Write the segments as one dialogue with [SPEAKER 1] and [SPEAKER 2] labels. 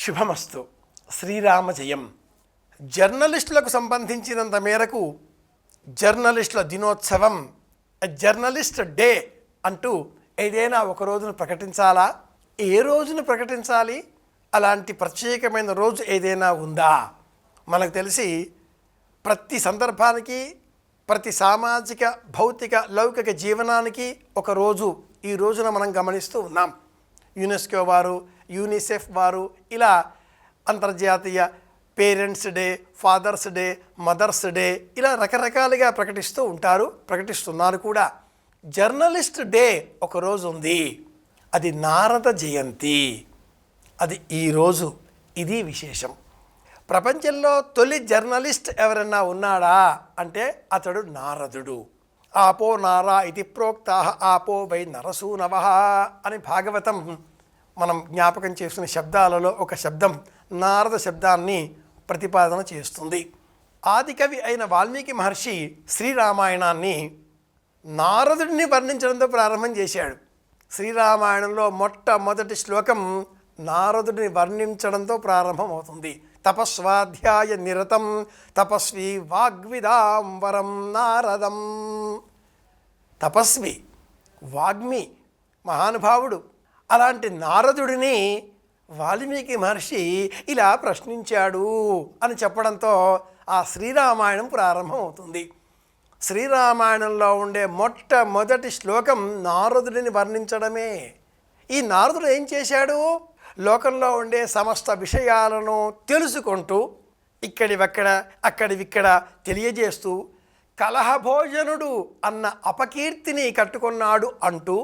[SPEAKER 1] శుభమస్తు. శ్రీరామ జయం. జర్నలిస్టులకు సంబంధించినంత మేరకు జర్నలిస్టుల దినోత్సవం, జర్నలిస్ట్ డే అంటూ ఏదైనా ఒక రోజును ప్రకటించాలా? ఏ రోజును ప్రకటించాలి? అలాంటి ప్రత్యేకమైన రోజు ఏదైనా ఉందా? మనకు తెలిసి ప్రతి సందర్భానికి, ప్రతి సామాజిక, భౌతిక, లౌకిక జీవనానికి ఒక రోజు ఈ రోజున మనం గమనిస్తూ ఉన్నాం. యునెస్కో వారు, యూనిసెఫ్ వారు ఇలా అంతర్జాతీయ parents day, fathers day, mothers day ఇలా రకరకాలుగా ప్రకటిస్తున్నారు కూడా. జర్నలిస్ట్ డే ఒకరోజు ఉంది, అది నారద జయంతి. అది ఈరోజు. ఇది విశేషం. ప్రపంచంలో తొలి జర్నలిస్ట్ ఎవరన్నా ఉన్నాడా అంటే అతడు నారదుడు. ఆపో నారా ఇది ప్రోక్తా ఆపో వై నరసూనవ అని భాగవతం మనం జ్ఞాపకం చేస్తున్న శబ్దాలలో ఒక శబ్దం నారద శబ్దాన్ని ప్రతిపాదన చేస్తుంది. ఆదికవి అయిన వాల్మీకి మహర్షి శ్రీరామాయణాన్ని నారదుడిని వర్ణించడంతో ప్రారంభం చేశాడు. శ్రీరామాయణంలో మొట్టమొదటి శ్లోకం నారదుడిని వర్ణించడంతో ప్రారంభమవుతుంది. తపస్వాధ్యాయ నిరతం తపస్వి వాగ్విదాం వరం నారదం. తపస్వి, వాగ్మి, మహానుభావుడు. అలాంటి నారదుడిని వాల్మీకి మహర్షి ఇలా ప్రశ్నించాడు అని చెప్పడంతో ఆ శ్రీరామాయణం ప్రారంభమవుతుంది. శ్రీరామాయణంలో ఉండే మొట్టమొదటి శ్లోకం నారదుడిని వర్ణించడమే. ఈ నారదుడు ఏం చేశాడు? లోకంలో ఉండే సమస్త విషయాలను తెలుసుకుంటూ ఇక్కడివక్కడ అక్కడివిక్కడ తెలియజేస్తూ కలహభోజనుడు అన్న అపకీర్తిని కట్టుకున్నాడు అంటూ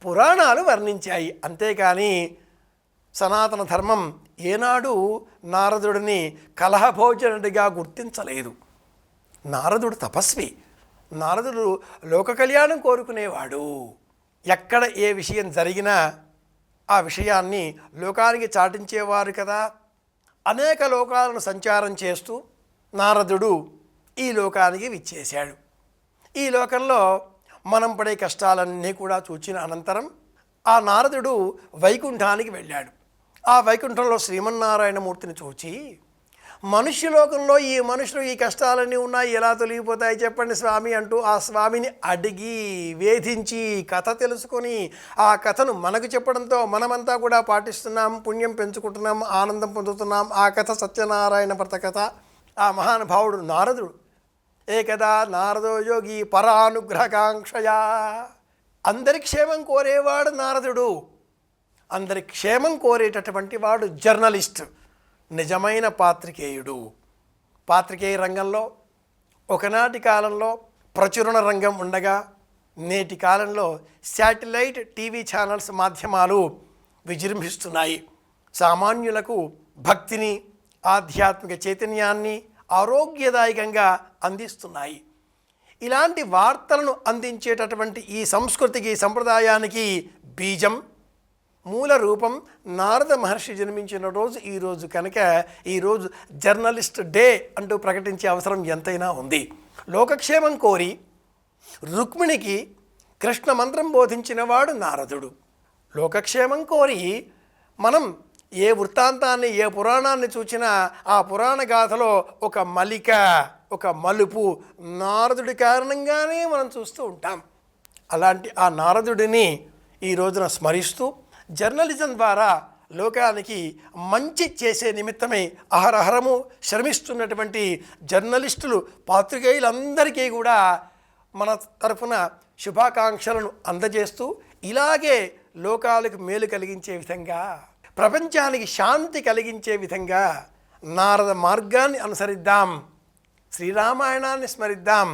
[SPEAKER 1] పురాణాలు వర్ణించాయి. అంతేకాని సనాతన ధర్మం ఏనాడు నారదుడిని కలహభోజనుడిగా గుర్తించలేదు. నారదుడు తపస్వి. నారదుడు లోక కళ్యాణం కోరుకునేవాడు. ఎక్కడ ఏ విషయం జరిగినా ఆ విషయాన్ని లోకానికి చాటించేవారు కదా. అనేక లోకాలను సంచారం చేస్తూ నారదుడు ఈ లోకానికి విచ్చేశాడు. ఈ లోకంలో మనం పడే కష్టాలన్నీ కూడా చూచిన అనంతరం ఆ నారదుడు వైకుంఠానికి వెళ్ళాడు. ఆ వైకుంఠంలో శ్రీమన్నారాయణమూర్తిని చూచి, మనుష్యలోకంలో ఈ మనుషులు ఈ కష్టాలన్నీ ఉన్నాయి, ఎలా తొలగిపోతాయి చెప్పండి స్వామి అంటూ ఆ స్వామిని అడిగి వేధించి కథ తెలుసుకొని ఆ కథను మనకు చెప్పడంతో మనమంతా కూడా పాటిస్తున్నాం, పుణ్యం పెంచుకుంటున్నాం, ఆనందం పొందుతున్నాం. ఆ కథ సత్యనారాయణ వ్రత కథ. ఆ మహానుభావుడు నారదుడు. ఏకదా నారదో యోగి పరానుగ్రహకాంక్షయా. అందరి క్షేమం కోరేవాడు నారదుడు. అందరి క్షేమం కోరేటటువంటి వాడు జర్నలిస్ట్, నిజమైన పాత్రికేయుడు. పాత్రికేయ రంగంలో ఒకనాటి కాలంలో ప్రచురణ రంగం ఉండగా నేటి కాలంలో శాటిలైట్ టీవీ ఛానల్స్ మాధ్యమాలు విజృంభిస్తున్నాయి. సామాన్యులకు భక్తిని, ఆధ్యాత్మిక చైతన్యాన్ని ఆరోగ్యదాయకంగా అందిస్తున్నాయి. ఇలాంటి వార్తలను అందించేటటువంటి ఈ సంస్కృతికి, సంప్రదాయానికి బీజం, మూల రూపం నారద మహర్షి జన్మించిన రోజు ఈరోజు కనుక ఈరోజు జర్నలిస్ట్ డే అంటూ ప్రకటించే అవసరం ఎంతైనా ఉంది. లోకక్షేమం కోరి రుక్మిణికి కృష్ణ మంత్రం బోధించిన వాడు నారదుడు. లోకక్షేమం కోరి మనం ఏ వృత్తాంతాన్ని, ఏ పురాణాన్ని చూసినా ఆ పురాణ గాథలో ఒక మలిక, ఒక మలుపు నారదుడి కారణంగానే మనం చూస్తూ ఉంటాం. అలాంటి ఆ నారదుడిని ఈ రోజున స్మరిస్తూ జర్నలిజం ద్వారా లోకానికి మంచి చేసే నిమిత్తమై అహరహరము శ్రమిస్తున్నటువంటి జర్నలిస్టులు, పాత్రికేయులందరికీ కూడా మన తరఫున శుభాకాంక్షలను అందజేస్తూ ఇలాగే లోకాలకు మేలు కలిగించే విధంగా, ప్రపంచానికి శాంతి కలిగించే విధంగా నారద మార్గాన్ని అనుసరిద్దాం. శ్రీరామాయణాన్ని స్మరిద్దాం.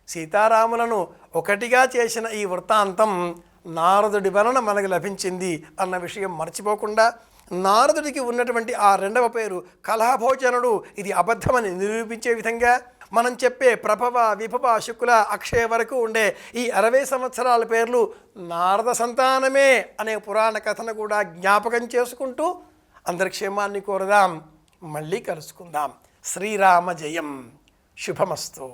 [SPEAKER 1] సీతారాములను ఒకటిగా చేసిన ఈ వృత్తాంతం నారదుడి వలన మనకు లభించింది అన్న విషయం మర్చిపోకుండా, నారదుడికి ఉన్నటువంటి ఆ రెండవ పేరు కలహభోజనుడు, ఇది అబద్ధమని నిరూపించే విధంగా మనం చెప్పే ప్రభవ, విభవ, శుక్ల, అక్షయ వరకు ఉండే ఈ 60 సంవత్సరాల పేర్లు నారద సంతానమే అనే పురాణ కథను కూడా జ్ఞాపకం చేసుకుంటూ అందరి క్షేమాన్ని కోరదాం. మళ్ళీ కలుసుకుందాం. శ్రీరామ జయం. శుభమస్తు.